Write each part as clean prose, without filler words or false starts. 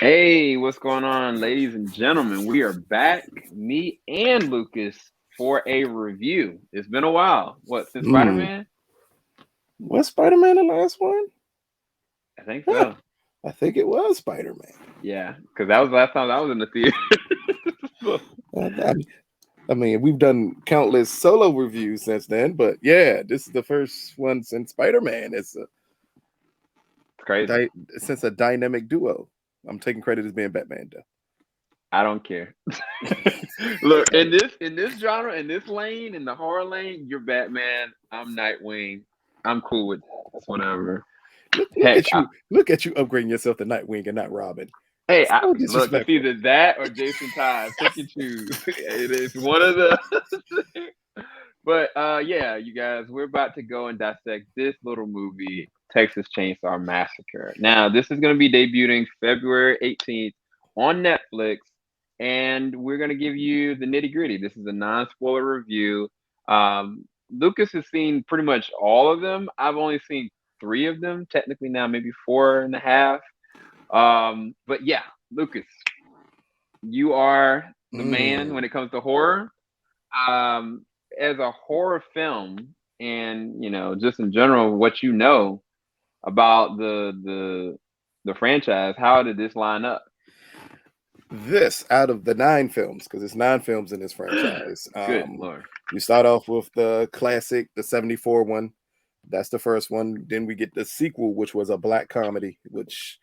Hey, what's going on, ladies and gentlemen? We are back, me and Lucas, for a review. It's been a while. What, since Hmm. Spider-Man? Was Spider-Man the last one? I think Huh, so. I think it was Spider-Man. Yeah, because that was the last time I was in the theater. Uh, I, I mean, we've done countless solo reviews since then, but yeah, this is the first one since Spider-Man. It's It's crazy. since a dynamic duo. I'm taking credit as being Batman, though. I don't care. Look, in this genre, in this lane, in the horror lane, you're Batman. I'm Nightwing. I'm cool with that. It's whatever. Look Heck, at you! Look at you upgrading yourself to Nightwing and not Robin. So look, it's disrespectful. either that or Jason Todd. Pick and choose. It is one of the. But yeah, you guys, we're about to go and dissect this little movie, Texas Chainsaw Massacre. Now, this is going to be debuting February 18th on Netflix, and we're going to give you the nitty gritty. This is a non-spoiler review. Lucas has seen pretty much all of them. I've only seen three of them, technically now maybe four and a half. But yeah, Lucas, you are the man Mm. when it comes to horror. Um, as a horror film, and just in general, what you know about the franchise, how did this line up? This out of the 9 films, because it's 9 films in this franchise. Good lord. You start off with the classic, the '74 one. That's the first one. Then we get the sequel, which was a black comedy, which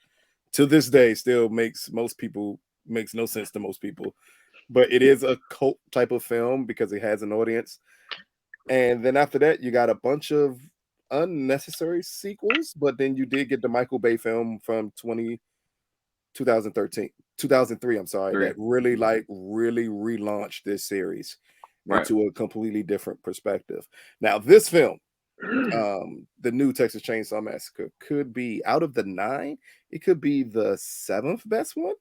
to this day still makes no sense to most people. But it is a cult type of film because it has an audience. And then after that, you got a bunch of unnecessary sequels. But then you did get the Michael Bay film from 2013, 2003, I'm sorry, Three. that really Mhm. really relaunched this series Right. into a completely different perspective. Now, this film, the new Texas Chainsaw Massacre, could be out of the 9, it could be the 7th best one.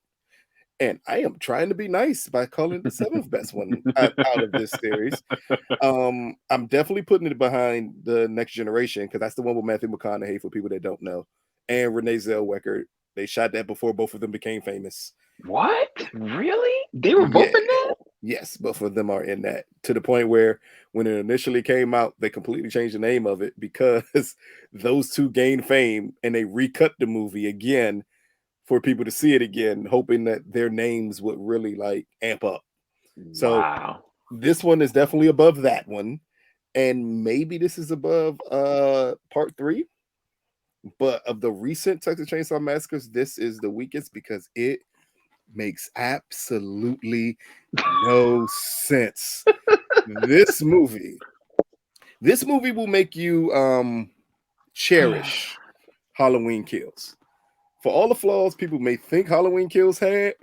And I am trying to be nice by calling it the 7th best one out of this series. I'm definitely putting it behind the Next Generation because that's the one with Matthew McConaughey for people that don't know, and Renee Zellweger. They shot that before both of them became famous. What? Really? They were both Yeah, in that? yes, both of them are in that, to the point where when it initially came out, they completely changed the name of it because those two gained fame and they recut the movie again for people to see it again, hoping that their names would really like amp up. So Wow. this one is definitely above that one, and maybe this is above part 3. But of the recent Texas Chainsaw Massacres, this is the weakest because it makes absolutely no sense. This movie, this movie will make you cherish Halloween Kills. For all the flaws people may think Halloween Kills had,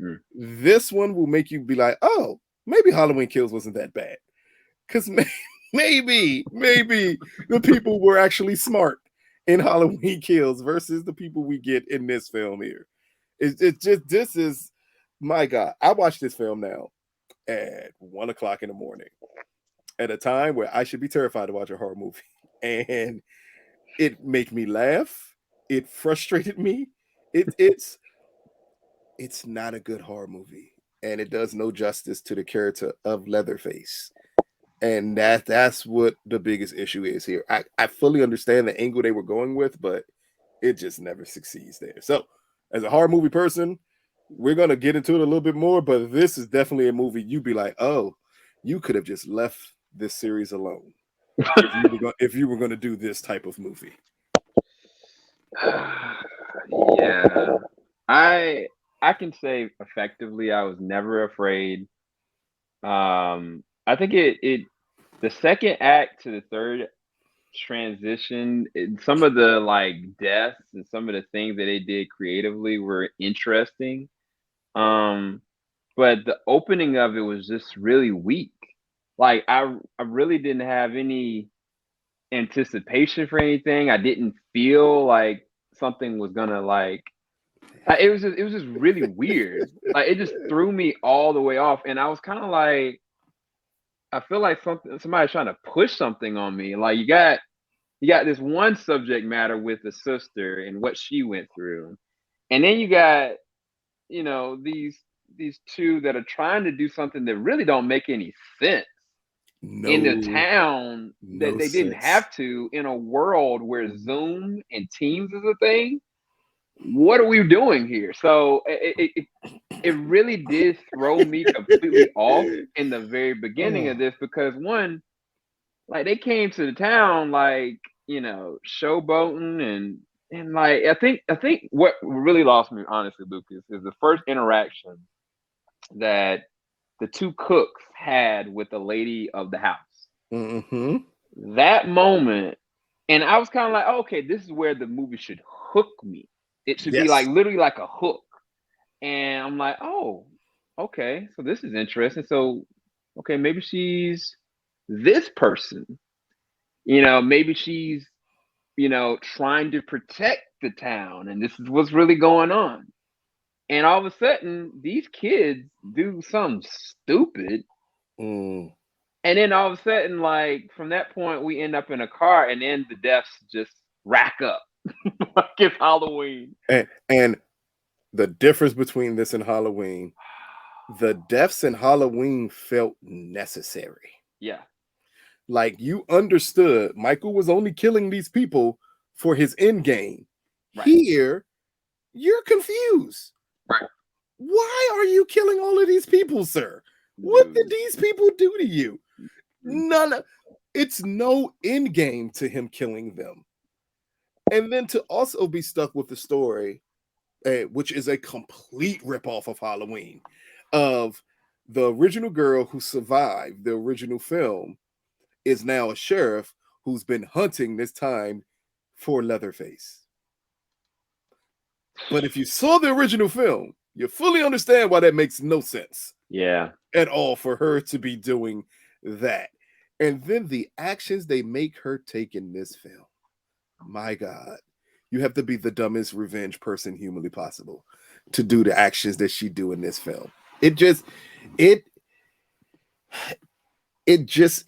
Mm. this one will make you be like, oh, maybe Halloween Kills wasn't that bad. Because maybe the people were actually smart in Halloween Kills versus the people we get in this film here. It's just, this is, my God. I watch this film now at 1 o'clock in the morning at a time where I should be terrified to watch a horror movie. And it made me laugh. It frustrated me. It's not a good horror movie. And it does no justice to the character of Leatherface. And that's what the biggest issue is here. I fully understand the angle they were going with, but it just never succeeds there. So, as a horror movie person, we're gonna get into it a little bit more, but this is definitely a movie you'd be like, oh, you could have just left this series alone if you were gonna do this type of movie. Yeah. I I can say effectively I was never afraid. I think it the second act to the third transition, some of the like deaths and some of the things that they did creatively were interesting. Um, but the opening of it was just really weak. Like I really didn't have any anticipation for anything. I didn't feel like something was gonna it was just really weird. Like it just threw me all the way off, and I was kind of like I feel like somebody's trying to push something on me. Like you got this one subject matter with the sister and what she went through, and then you got these two that are trying to do something that really don't make any sense in the town that they didn't have to, in a world where Zoom and Teams is a thing. What are we doing here? So it really did throw me completely off in the very beginning of this, because one, like, they came to the town like, showboating, and like, I think what really lost me, honestly, Lucas, is the first interaction that the two cooks had with the lady of the house. Mm-hmm. That moment, and I was kind of like, oh, okay, this is where the movie should hook me. It should be like literally like a hook. And I'm like, oh, okay, so this is interesting. So, okay, maybe she's this person. Maybe she's, trying to protect the town, and this is what's really going on. And all of a sudden, these kids do something stupid. And then all of a sudden, like, from that point, we end up in a car, and then the deaths just rack up. Like it's Halloween. And the difference between this and Halloween, the deaths in Halloween felt necessary. Yeah. Like, you understood Michael was only killing these people for his end game. Right. Here, you're confused. Right. Why are you killing all of these people, sir? What did these people do to you? It's no end game to him killing them. And then to also be stuck with the story, which is a complete ripoff of Halloween, of the original girl who survived the original film is now a sheriff who's been hunting this time for Leatherface. But if you saw the original film, you fully understand why that makes no sense. Yeah. At all for her to be doing that. And then the actions they make her take in this film. My God. You have to be the dumbest revenge person humanly possible to do the actions that she do in this film. It just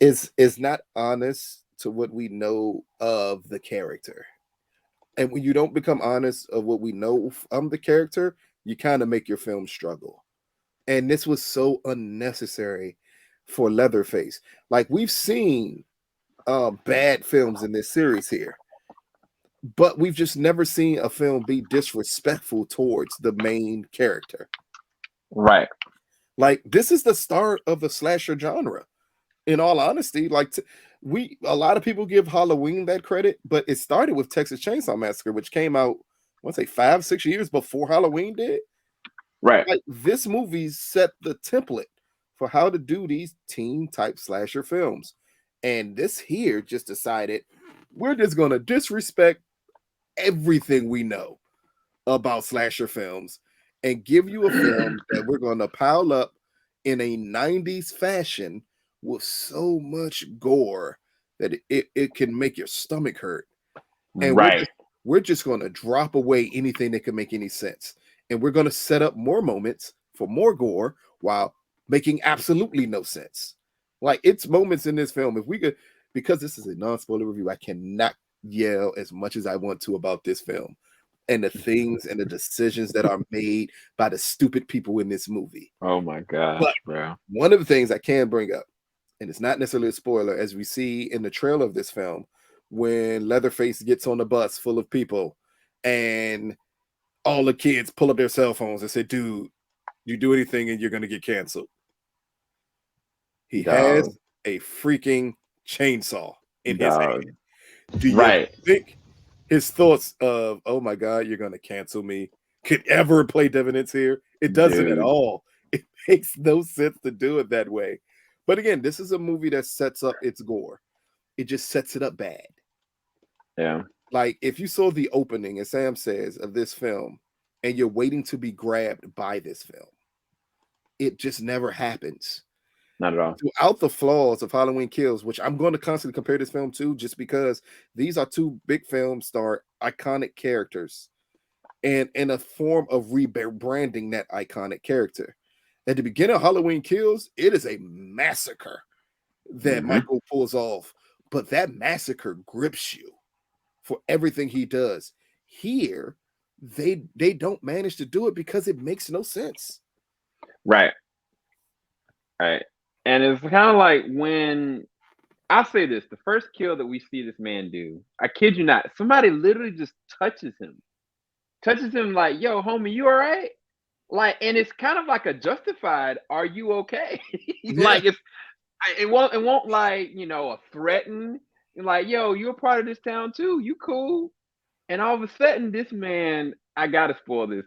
is not honest to what we know of the character. And when you don't become honest of what we know of the character, you kind of make your film struggle. And this was so unnecessary for Leatherface. Like, we've seen bad films in this series here, but we've just never seen a film be disrespectful towards the main character. Right. Like, this is the start of the slasher genre. In all honesty, like, a lot of people give Halloween that credit, but it started with Texas Chainsaw Massacre, which came out, I want to say 5-6 years before Halloween did. Right. Like, this movie set the template for how to do these teen type slasher films. And this here just decided we're just going to disrespect everything we know about slasher films and give you a film that we're going to pile up in a 90s fashion with so much gore that it can make your stomach hurt. And right. We're just going to drop away anything that can make any sense. And we're going to set up more moments for more gore while making absolutely no sense. Like, it's moments in this film, if we could, because this is a non-spoiler review, I cannot yell as much as I want to about this film and the things and the decisions that are made by the stupid people in this movie. Oh my gosh, bro. One of the things I can bring up, and it's not necessarily a spoiler, as we see in the trailer of this film, when Leatherface gets on the bus full of people and all the kids pull up their cell phones and say, dude, you do anything and you're going to get canceled. He has a freaking chainsaw in his hand. Do you think his thoughts of, oh my God, you're going to cancel me, could ever play dividends here? It doesn't at all. It makes no sense to do it that way. But again, this is a movie that sets up its gore. It just sets it up bad. Yeah. Like, if you saw the opening, as Sam says, of this film, and you're waiting to be grabbed by this film, it just never happens. Not at all. Throughout the flaws of Halloween Kills, which I'm going to constantly compare this film to, just because these are two big films star iconic characters, and in a form of rebranding that iconic character. At the beginning of Halloween Kills, it is a massacre that Michael pulls off, but that massacre grips you for everything he does. Here, they don't manage to do it because it makes no sense. Right. Right. And it's kind of like when I'll say this, the first kill that we see this man do, I kid you not, somebody literally just touches him like, yo, homie, you all right? Like, and it's kind of like a justified, are you okay? Yeah. Like it won't like, you know, a threaten, like, yo, you're a part of this town too. You cool. And all of a sudden, this man, I gotta spoil this.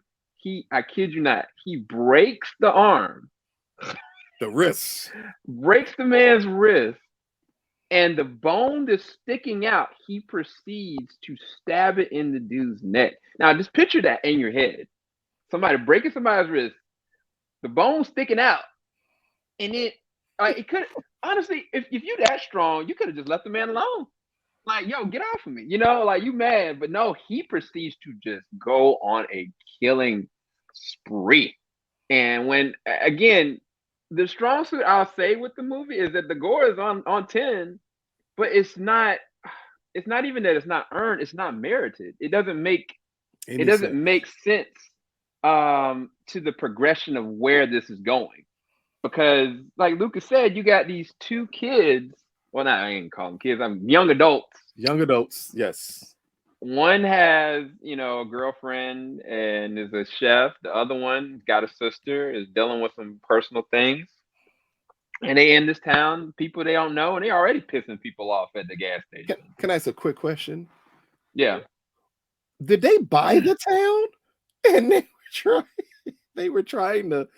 I kid you not, he breaks the arm, The wrists. breaks the man's wrist, and the bone that's sticking out, he proceeds to stab it in the dude's neck. Now, just picture that in your head. Somebody breaking somebody's wrist, the bone sticking out, and it could honestly, if you that strong, you could have just left the man alone. Like, yo, get off of me. You know, like you mad, but no, he proceeds to just go on a killing spree. And when again, the strong suit I'll say with the movie is that the gore is on 10, but it's not even that it's not earned, it's not merited. It doesn't make sense to the progression of where this is going. Because like Lucas said, you got these two kids. Well, not I ain't call them kids. I'm young adults. Young adults, yes. One has, you know, a girlfriend and is a chef. The other one got a sister, is dealing with some personal things. And they in this town, people they don't know, and they already pissing people off at the gas station. Can I ask a quick question? Yeah. Did they buy the town? And they were trying to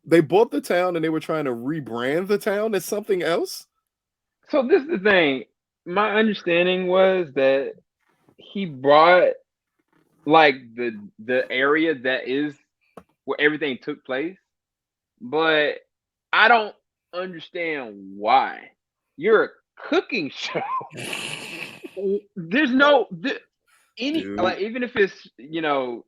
they bought the town and they were trying to rebrand the town as something else? So this is the thing. My understanding was that he brought like the area that is where everything took place, but I don't understand why. You're a cooking show. There's no any Dude. like, even if it's, you know,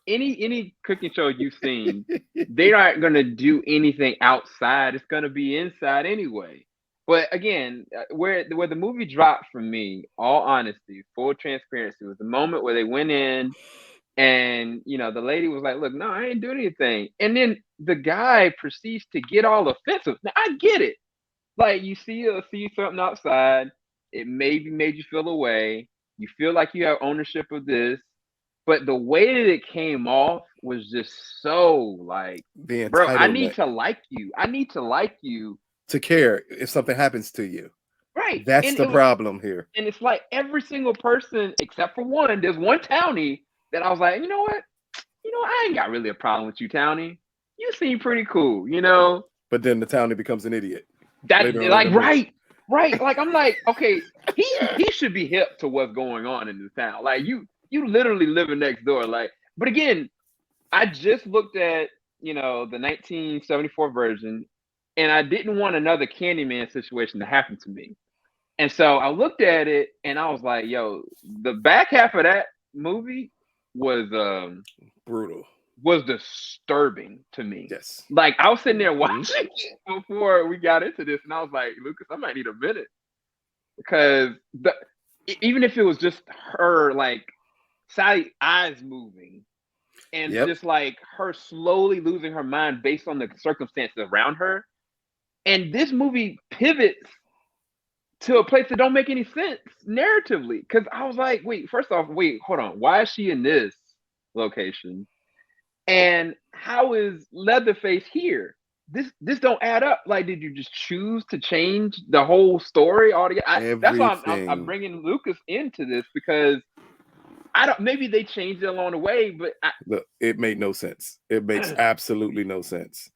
any cooking show you've seen, they aren't gonna do anything outside. It's gonna be inside anyway. But again, where the movie dropped for me, all honesty, full transparency, was the moment where they went in and, you know, the lady was like, look, no, I ain't doing anything. And then the guy proceeds to get all offensive. Now, I get it. Like, you see something outside, it maybe made you feel away. You feel like you have ownership of this. But the way that it came off was just so like, bro, I need to like you. I need to like you. To care if something happens to you. Right. That's the problem here. And it's like every single person, except for one, there's one townie that I was like, you know what? I ain't got really a problem with you, townie. You seem pretty cool, you know? But then the townie becomes an idiot. That like, right. Like, I'm like, okay, he should be hip to what's going on in the town. Like, you literally living next door. Like, but again, I just looked at, you know, the 1974 version, and I didn't want another Candyman situation to happen to me. And so I looked at it and I was like, yo, the back half of that movie was brutal. Was disturbing to me. Yes. Like, I was sitting there watching it before we got into this, and I was like, Lucas, I might need a minute. Because even if it was just her, like, Sally's eyes moving and just like her slowly losing her mind based on the circumstances around her. And this movie pivots to a place that don't make any sense narratively. Because I was like, first off, hold on. Why is she in this location? And how is Leatherface here? This don't add up. Like, did you just choose to change the whole story altogether? That's why I'm bringing Lucas into this, because maybe they changed it along the way, but look, it made no sense. It makes absolutely no sense.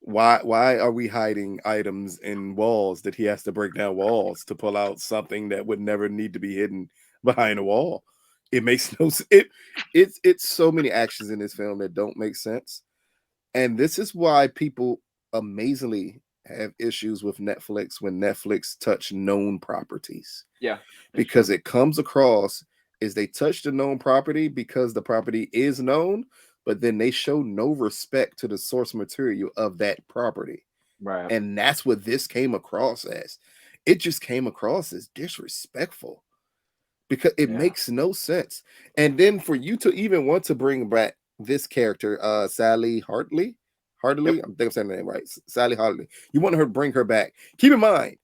Why are we hiding items in walls that he has to break down walls to pull out something that would never need to be hidden behind a wall? It makes no sense. It's so many actions in this film that don't make sense. And this is why people amazingly have issues with Netflix when Netflix touch known properties. Yeah. Because it comes across as they touch the known property because the property is known, but then they show no respect to the source material of that property. Right. And that's what this came across as. It just came across as disrespectful. because it makes no sense. And then for you to even want to bring back this character, Sally Hartley, I think I'm saying the name right, Sally Hartley. You want her to bring her back. Keep in mind,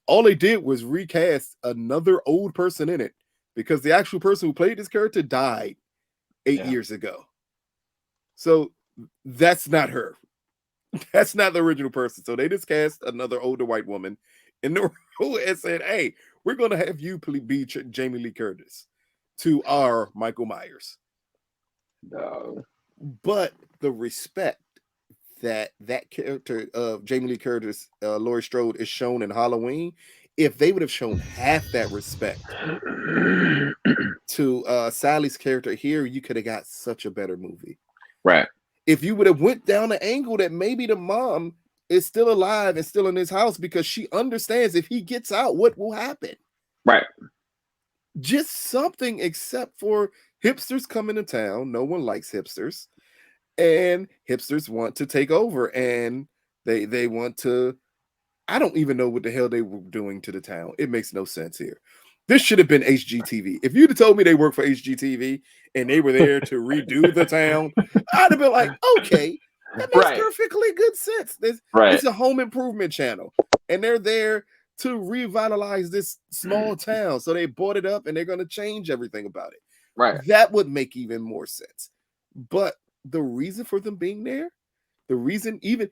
all they did was recast another old person in it because the actual person who played this character died 8 years ago. So that's not her. That's not the original person. So they just cast another older white woman in the role and said, hey, we're going to have you be Jamie Lee Curtis to our Michael Myers. No. But the respect that character of Jamie Lee Curtis, Laurie Strode, is shown in Halloween, if they would have shown half that respect to Sally's character here, you could have got such a better movie. Right. If you would have went down the angle that maybe the mom is still alive and still in his house because she understands if he gets out, what will happen. Right. Just something, except for hipsters coming to town. No one likes hipsters. And hipsters want to take over. And they want to... I don't even know what the hell they were doing to the town. It makes no sense here. This should have been HGTV. If you'd have told me they worked for HGTV and they were there to redo the town, I'd have been like, okay, that makes perfectly good sense. It's a home improvement channel, and they're there to revitalize this small town. So they bought it up and they're going to change everything about it. Right. That would make even more sense. But the reason for them being there, the reason, even,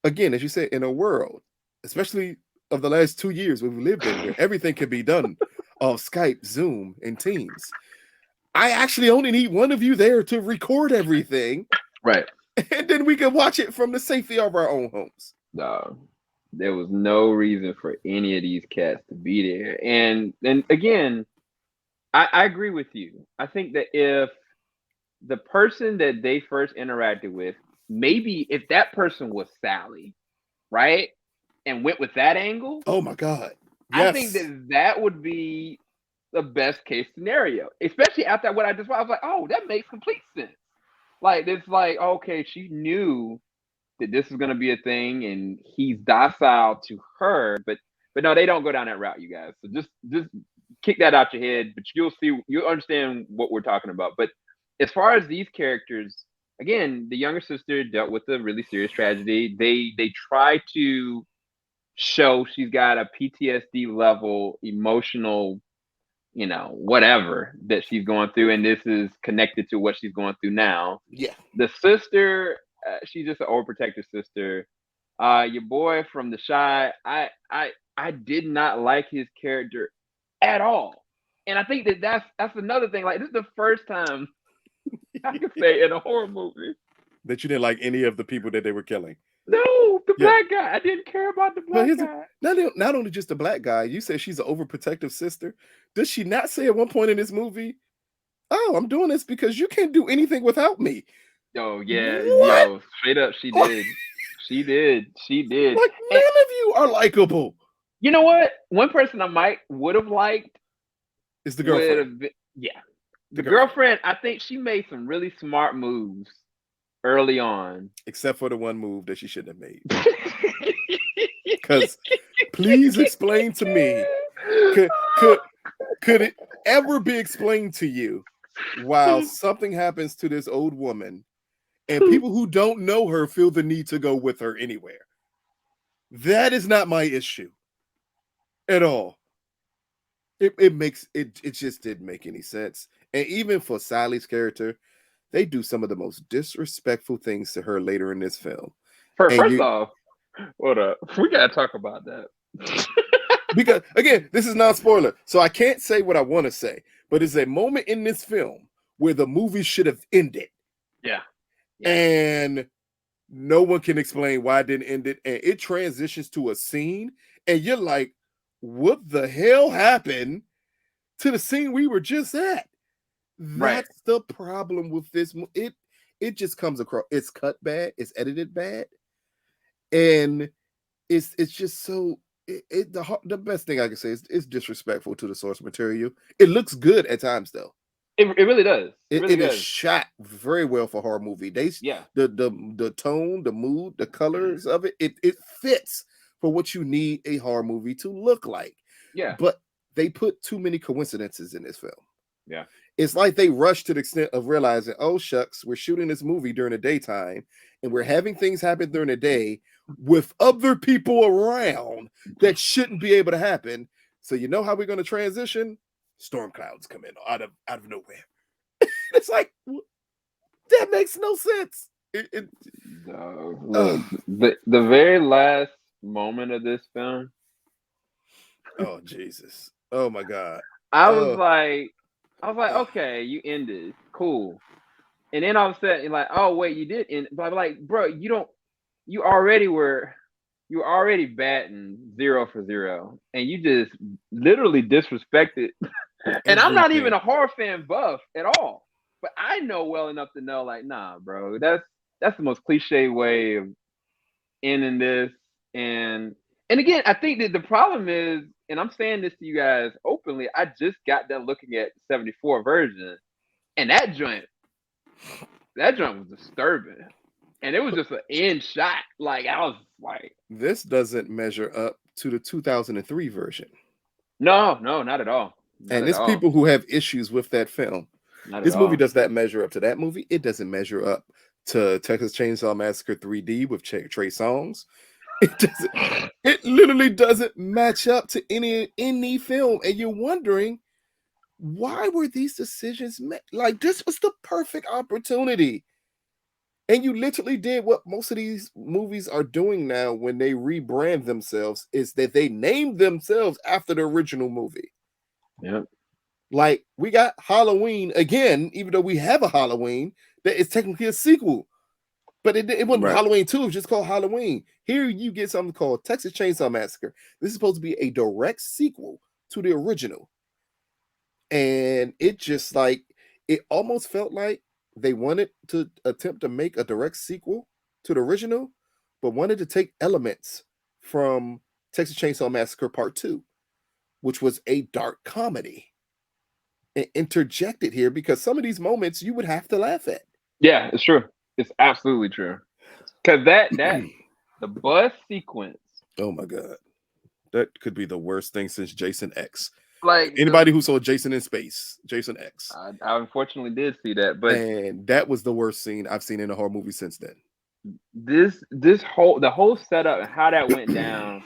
again, as you said, in a world, especially of the last 2 years we've lived in, where everything can be done off Skype, Zoom, and Teams. I actually only need one of you there to record everything. Right. And then we can watch it from the safety of our own homes. No, there was no reason for any of these cats to be there. And again, I agree with you. I think that if the person that they first interacted with, maybe if that person was Sally, right? And went with that angle. Oh my God. Yes. I think that would be the best case scenario, especially after what I just, I was like, oh, that makes complete sense. Like, it's like, okay, she knew that this is going to be a thing and he's docile to her, but no, they don't go down that route, you guys. So just kick that out your head, but you'll understand what we're talking about. But as far as these characters, again, the younger sister dealt with a really serious tragedy. They try to show she's got a PTSD level emotional, whatever that she's going through, and this is connected to what she's going through now. Yeah. The sister, she's just an overprotective sister. Your boy from The Shy, I did not like his character at all, and I think that's another thing. Like, this is the first time I can say in a horror movie that you didn't like any of the people that they were killing. No, the black guy. I didn't care about the black guy. Not only just the black guy. You said she's an overprotective sister. Does she not say at one point in this movie, "Oh, I'm doing this because you can't do anything without me"? Oh yeah, yo, straight up, she did. She did. Like, none of you are likable. You know what? One person I would have liked is the girlfriend. The girlfriend. I think she made some really smart moves early on, except for the one move that she shouldn't have made. Because please explain to me, could it ever be explained to you while something happens to this old woman and people who don't know her feel the need to go with her anywhere? That is not my issue at all. It just didn't make any sense. And even for Sally's character, they do some of the most disrespectful things to her later in this film. First off, hold up. We got to talk about that. Because, again, this is not spoiler, so I can't say what I want to say. But it's a moment in this film where the movie should have ended. Yeah. And no one can explain why it didn't end it. And it transitions to a scene, and you're like, what the hell happened to the scene we were just at? That's the problem with this. It just comes across. It's cut bad. It's edited bad, and it's just so. The best thing I can say is it's disrespectful to the source material. It looks good at times, though. It really does. It is shot very well for a horror movie. The tone, the mood, the colors of it. It fits for what you need a horror movie to look like. Yeah, but they put too many coincidences in this film. Yeah. It's like they rushed to the extent of realizing, oh shucks, we're shooting this movie during the daytime and we're having things happen during the day with other people around that shouldn't be able to happen. So you know how we're going to transition? Storm clouds come in out of nowhere. It's like, that makes no sense. Look, the very last moment of this film. Oh Jesus! Oh my God! I was like, okay, you ended, cool, and then all of a sudden, you're like, oh wait, you did end. But I'm like, bro, you already were batting 0 for 0, and you just literally disrespected. And I'm not even a horror fan buff at all, but I know well enough to know, like, nah, bro, that's the most cliche way of ending this. And again, I think that the problem is, and I'm saying this to you guys openly, I just got done looking at the 74 version, and that joint was disturbing. And it was just an end shot. Like, I was like, this doesn't measure up to the 2003 version. No, not at all. And there's people who have issues with that film. This movie does not measure up to that movie. It doesn't measure up to Texas Chainsaw Massacre 3D with Trey Songz. It doesn't. It literally doesn't match up to any film, and you're wondering, why were these decisions made? Like, this was the perfect opportunity, and you literally did what most of these movies are doing now when they rebrand themselves, is that they name themselves after the original movie. Yep. Like, we got Halloween again, even though we have a Halloween that is technically a sequel. But it wasn't Halloween 2, it was just called Halloween. Here you get something called Texas Chainsaw Massacre. This is supposed to be a direct sequel to the original. And it just like, it almost felt like they wanted to attempt to make a direct sequel to the original, but wanted to take elements from Texas Chainsaw Massacre Part 2, which was a dark comedy, and interject it here because some of these moments you would have to laugh at. Yeah, it's true. It's absolutely true. Because that the bus sequence. Oh my God. That could be the worst thing since Jason X. Like, anybody who saw Jason in Space, Jason X. I unfortunately did see that, but that was the worst scene I've seen in a horror movie since then. The whole setup and how that went down.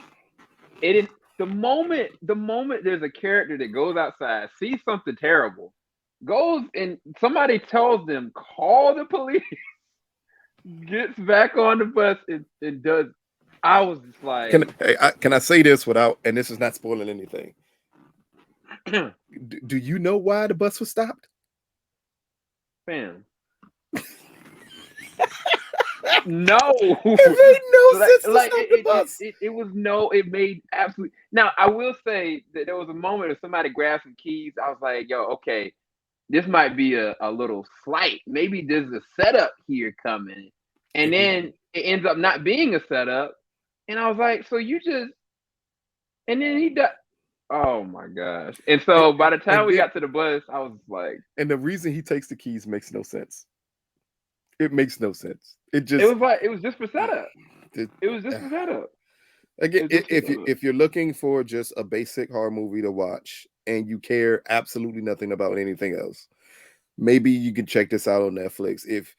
It is the moment there's a character that goes outside, sees something terrible, goes and somebody tells them, call the police, gets back on the bus and does. I was just like, can I say this without, and this is not spoiling anything. Do you know why the bus was stopped? Fam. No. It made no sense to stop the bus. It made absolutely. Now, I will say that there was a moment where somebody grabbed some keys. I was like, yo, okay, this might be a little slight. Maybe there's a setup here coming. And then it ends up not being a setup. And I was like, so you just. And then he died. Oh my gosh. And so by the time we got to the bus, I was like. And the reason he takes the keys makes no sense. It makes no sense. It was just for setup. It was just for setup. Again, if you're looking for just a basic horror movie to watch and you care absolutely nothing about anything else, maybe you can check this out on Netflix. If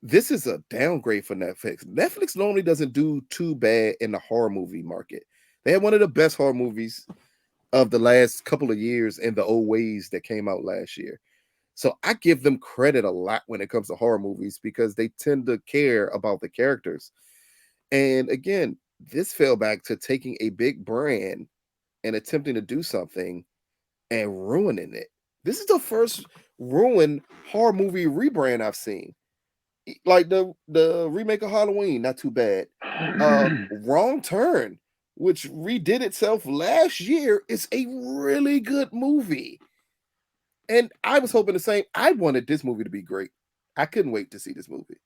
this is a downgrade for Netflix, Netflix normally doesn't do too bad in the horror movie market. They had one of the best horror movies of the last couple of years in The Old Ways that came out last year. So I give them credit a lot when it comes to horror movies because they tend to care about the characters. And again, this fell back to taking a big brand and attempting to do something and ruining it. This is the first ruined horror movie rebrand I've seen. Like the remake of Halloween, not too bad. Wrong Turn, which redid itself last year, is a really good movie. And I was hoping the same. I wanted this movie to be great. I couldn't wait to see this movie.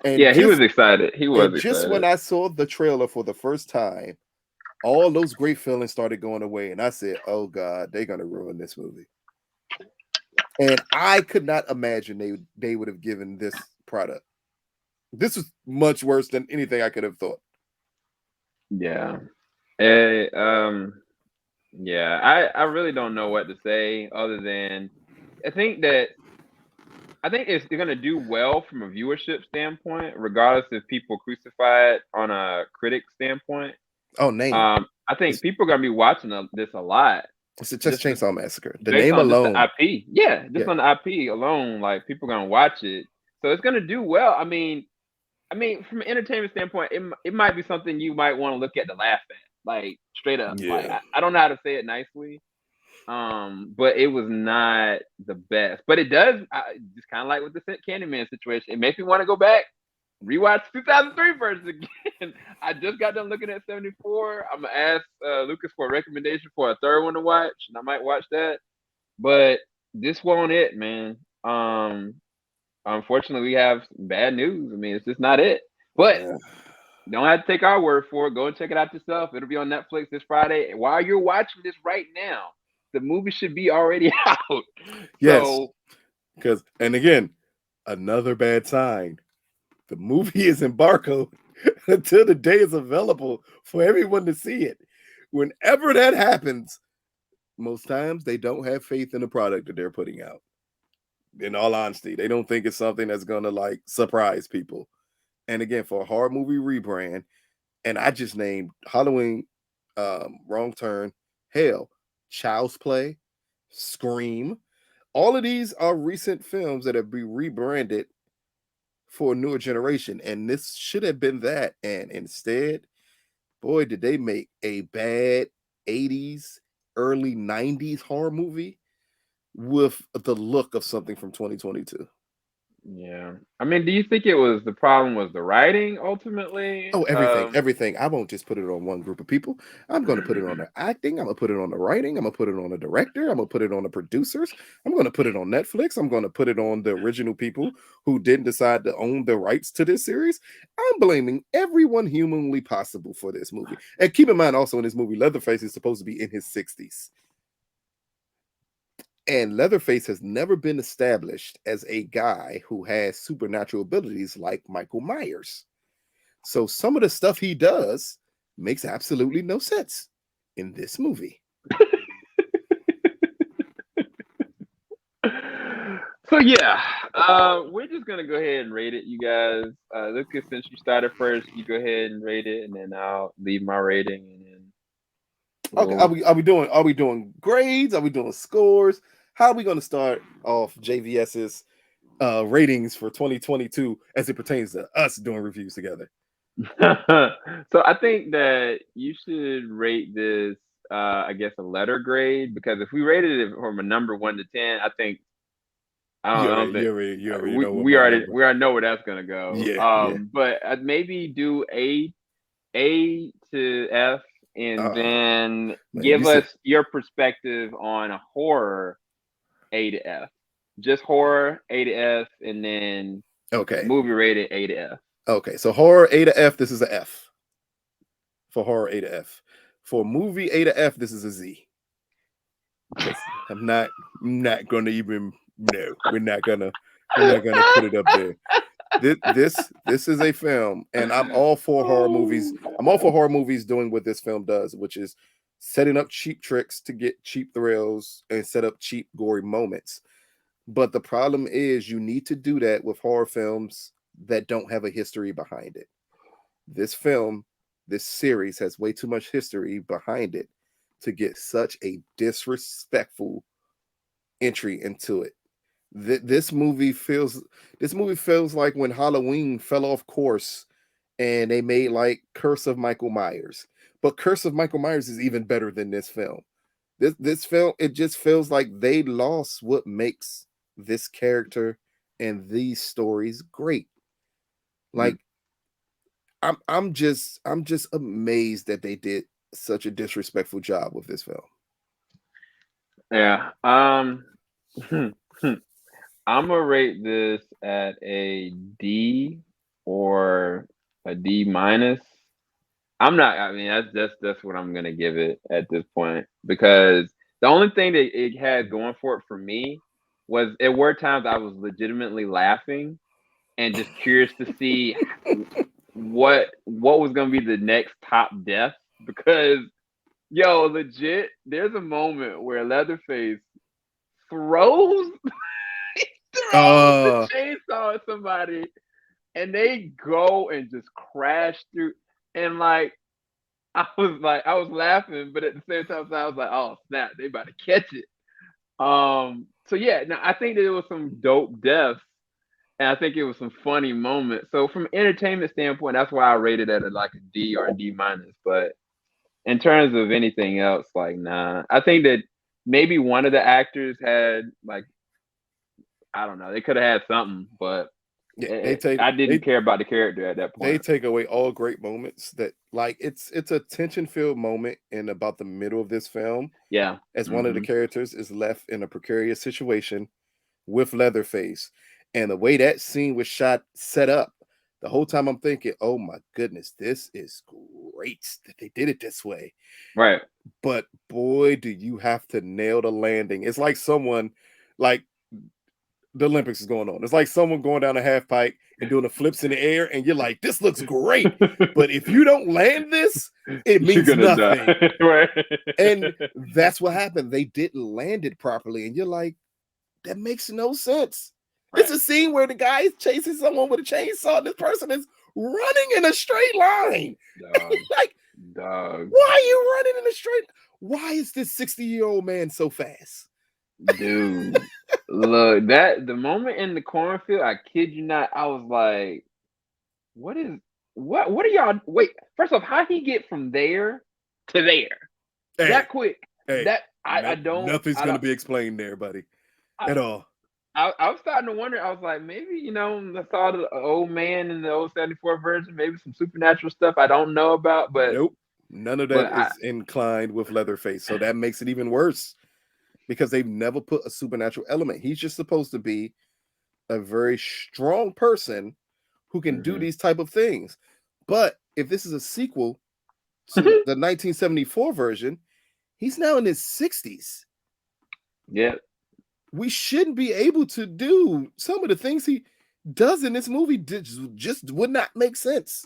And yeah, he was excited. He was excited. Just when I saw the trailer for the first time, all those great feelings started going away. And I said, oh God, they're going to ruin this movie. And I could not imagine they would have given this product. This was much worse than anything I could have thought. Yeah. Yeah, I really don't know what to say other than I think that I think it's going to do well from a viewership standpoint, regardless if people crucify it on a critic standpoint. Oh, name. I think It's, people are going to be watching this a lot it's a Texas just Chainsaw Massacre. The based name on just the alone. IP. Yeah, just Yeah. on the IP alone, like people are going to watch it, so it's going to do well. I mean, from an entertainment standpoint, it might be something you might want to look at to laugh at, like straight up. Like Yeah. I don't know how to say it nicely, but it was not the best. But it does, just kind of like with the Candyman situation, it makes me want to go back, rewatch 2003 version again. I just got done looking at 74. I'm gonna ask Lucas for a recommendation for a third one to watch, and I might watch that. But this won't it, man. Unfortunately, we have bad news. I mean, it's just not it. But Yeah. don't have to take our word for it. Go and check it out yourself. It'll be on Netflix this Friday. And while you're watching this right now, the movie should be already out. Yes. So, Because, and again, another bad sign. The movie is embargoed until the day is available for everyone to see it. Whenever that happens, most times they don't have faith in the product that they're putting out. In all honesty, they don't think it's something that's gonna like surprise people. And again, for a horror movie rebrand, and I just named Halloween, Wrong Turn, hell, Child's Play, Scream. All of these are recent films that have been rebranded for a newer generation, and this should have been that. And instead, boy, did they make a bad 80s, early 90s horror movie with the look of something from 2022. yeah. I mean, do you think the problem was the writing ultimately? Oh, everything. I won't just put it on one group of people. I'm going to put it on the acting. I'm going to put it on the writing. I'm going to put it on the director. I'm going to put it on the producers. I'm going to put it on Netflix. I'm going to put it on the original people who didn't decide to own the rights to this series. I'm blaming everyone humanly possible for this movie. And keep in mind also in this movie, Leatherface is supposed to be in his 60s. And Leatherface has never been established as a guy who has supernatural abilities like Michael Myers. So some of the stuff he does makes absolutely no sense in this movie. So yeah, we're just gonna go ahead and rate it, you guys. Lucas, since you started first, you go ahead and rate it, and then I'll leave my rating, and then Okay, we'll. are we doing grades? Are we doing scores? How are we going to start off JVS's ratings for 2022 as it pertains to us doing reviews together? So I think that you should rate this, I guess, a letter grade, because if we rated it from a number 1 to 10, I think I don't think You already know what my number. we already know where that's gonna go. Yeah. But I'd maybe do A to F, and then Man, give us your perspective on a horror A to F. Just horror A to F, and then okay. movie rated A to F. Okay, so horror A to F, this is a F. For horror A to F. For movie A to F, this is a Z. I'm not gonna even we're not gonna put it up there. This is a film, and I'm all for horror movies. I'm all for horror movies doing what this film does, which is setting up cheap tricks to get cheap thrills and set up cheap gory moments. But the problem is you need to do that with horror films that don't have a history behind it. This film, this series has way too much history behind it to get such a disrespectful entry into it. This movie feels like when Halloween fell off course and they made like Curse of Michael Myers. But Curse of Michael Myers is even better than this film. This film, it just feels like they lost what makes this character and these stories great. Like I'm just amazed that they did such a disrespectful job with this film. Yeah. I'm gonna rate this at a D or a D minus. I'm not. I mean, that's what I'm gonna give it at this point, because the only thing that it had going for it for me was there were times I was legitimately laughing and just curious to see what was gonna be the next top death, because Yo, legit, there's a moment where Leatherface throws, the chainsaw at somebody, and they go and just crash through. And like, I was laughing, but at the same time, I was like, oh snap, they about to catch it. So yeah, now I think that there was some dope deaths, and I think it was some funny moments. So from entertainment standpoint, that's why I rated it at like a D or a D minus. But in terms of anything else, like nah. I think that maybe one of the actors had like, I don't know, they could have had something, but Yeah, I didn't care about the character at that point. They take away all great moments that like it's a tension-filled moment in about the middle of this film. Yeah. As one of the characters is left in a precarious situation with Leatherface. And the way that scene was set up, the whole time I'm thinking, oh my goodness, this is great that they did it this way. Right. But boy, do you have to nail the landing. It's like someone, like the Olympics is going on. It's like someone going down a half pipe and doing the flips in the air, and you're like, this looks great. But if you don't land this, it means nothing. Right. And that's what happened. They didn't land it properly. And you're like, that makes no sense. Right. It's a scene where the guy is chasing someone with a chainsaw, and this person is running in a straight line. Like, dog. Why are you running in a straight? Why is this 60-year-old man so fast? Dude, look, the moment in the cornfield, I kid you not, I was like, what are y'all? Wait, first off, how he get from there to there that quick? I don't. Nothing's gonna be explained there, buddy, at all. I was starting to wonder. I was like, maybe the thought of the old man in the old 74 version, maybe some supernatural stuff I don't know about, but nope, none of that is inclined with Leatherface, so that makes it even worse. Because they've never put a supernatural element. He's just supposed to be a very strong person who can do these type of things. But if this is a sequel to the 1974 version, he's now in his 60s. Yeah. We shouldn't be able to do some of the things he does in this movie. Just would not make sense.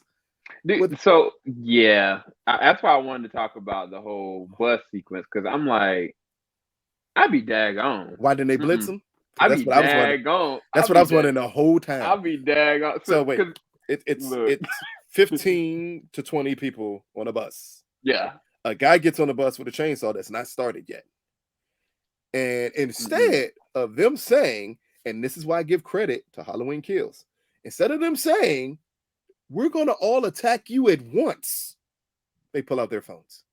Dude, so, yeah. That's why I wanted to talk about the whole bus sequence. Because I'm like, I'd be daggone. Why didn't they blitz him? I'd be daggone. That's what I was wondering the whole time. I'll be daggone. So wait, it's 15 to 20 people on a bus. Yeah. A guy gets on the bus with a chainsaw that's not started yet. And instead of them saying, and this is why I give credit to Halloween Kills, instead of them saying, we're going to all attack you at once, they pull out their phones.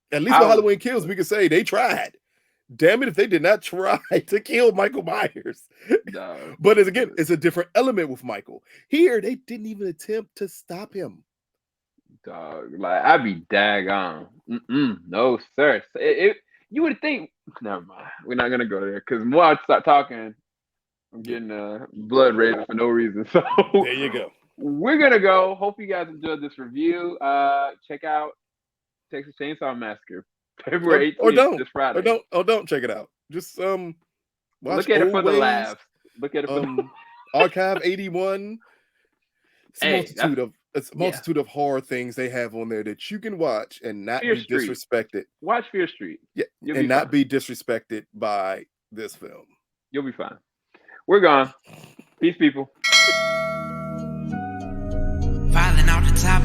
At least with Halloween Kills, we can say they tried. Damn it if they did not try to kill Michael Myers. No. But it's a different element with Michael. Here, they didn't even attempt to stop him. Dog, like, I'd be daggone. No, sir. You would think, never mind. We're not going to go there. Because more I start talking, I'm getting blood raging for no reason. So there you go. We're going to go. Hope you guys enjoyed this review. Check out Texas Chainsaw Massacre, February 18th, or don't, this Friday. Or don't check it out. Just look at it for the laughs. Look at it for Archive 81. It's a multitude of horror things they have on there that you can watch and not be disrespected. Watch Fear Street. Yeah, and not be disrespected by this film. You'll be fine. We're gone. Peace, people. Falling off the top